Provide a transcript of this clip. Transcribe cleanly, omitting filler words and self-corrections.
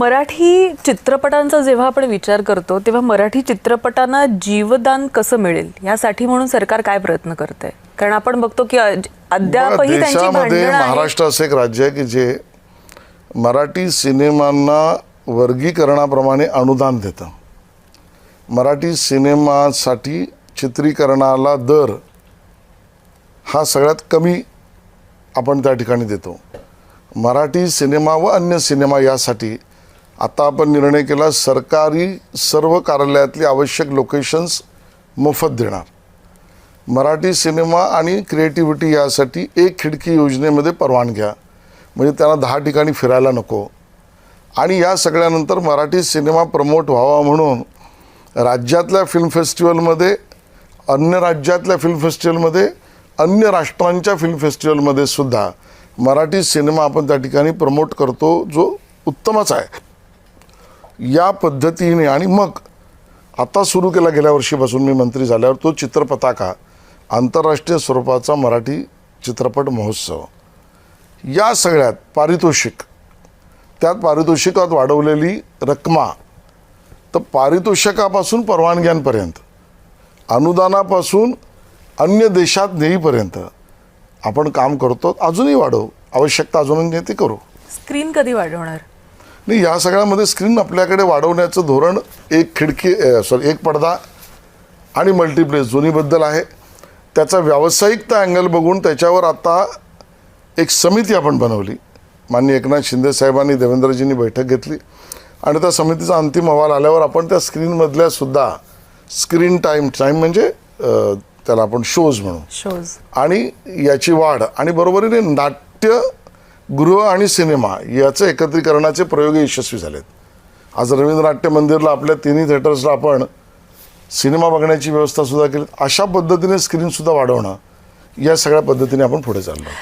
मराठी चित्रपटांचा जेव्हा आपण विचार करतो तेव्हा मराठी चित्रपटांना जीवदान कसं मिळेल यासाठी म्हणून सरकार काय प्रयत्न करते? कारण आपण बघतो की अद्यापही त्यांची भांडणं आहेत. महाराष्ट्र असं एक राज्य आहे की जे मराठी सिनेमांना वर्गीकरणाप्रमाणे अनुदान देतं. मराठी सिनेमासाठी चित्रीकरणाला दर हा सगळ्यात कमी आपण त्या ठिकाणी देतो. मराठी सिनेमा व अन्य सिनेमा यासाठी आता आपण निर्णय केला, सरकारी सर्व कार्यालयातली आवश्यक लोकेशन्स मोफत देणार. मराठी सिनेमा आणि क्रिएटिव्हिटी यासाठी एक खिडकी योजनेमध्ये परवानग्या, म्हणजे त्यांना 10 ठिकाणी फिरायला नको. आणि या सगळ्यानंतर मराठी सिनेमा प्रमोट व्हावा म्हणून राज्यातल्या फिल्म फेस्टिवलमध्ये, अन्य राज्यातल्या फिल्म फेस्टिवलमध्ये, अन्य राष्ट्रांच्या फिल्म फेस्टिवलमध्ये सुद्धा मराठी सिनेमा आपण त्या ठिकाणी प्रमोट करतो, जो उत्तमच आहे. या पद्धतीने आणि मग आता सुरू केला गेल्या वर्षीपासून मी मंत्री झाल्यावर तो चित्रपताका, आंतरराष्ट्रीय स्वरूपाचा मराठी चित्रपट महोत्सव. या सगळ्यात पारितोषिक, त्यात पारितोषिकात वाढवलेली रक्कमा, तर पारितोषिकापासून परवानग्यांपर्यंत, अनुदानापासून अन्य देशात नेईपर्यंत आपण काम करतो. अजूनही वाढवू, आवश्यकता अजूनही ते करू. स्क्रीन कधी वाढवणार? नाही, या सगळ्यामध्ये स्क्रीन आपल्याकडे वाढवण्याचं धोरण एक खिडकी एक पडदा आणि मल्टिप्लेक्स दोन्हीबद्दल आहे. त्याचा व्यावसायिकता अँगल बघून त्याच्यावर आता एक समिती आपण बनवली. माननीय एकनाथ शिंदे साहेबांनी, देवेंद्रजींनी बैठक घेतली आणि त्या समितीचा अंतिम अहवाल आल्यावर आपण त्या स्क्रीनमधल्या सुद्धा स्क्रीन टाईम म्हणजे त्याला आपण शोज म्हणू, आणि याची वाढ आणि बरोबरीने नाट्यगृह आणि सिनेमा याचं एकत्रीकरणाचे प्रयोग यशस्वी झालेत. आज रवींद्र नाट्य मंदिरला आपल्या तिन्ही थिएटर्सला आपण सिनेमा बघण्याची व्यवस्था सुद्धा केली. अशा पद्धतीने स्क्रीनसुद्धा वाढवणं, या सगळ्या पद्धतीने आपण पुढे चाललो.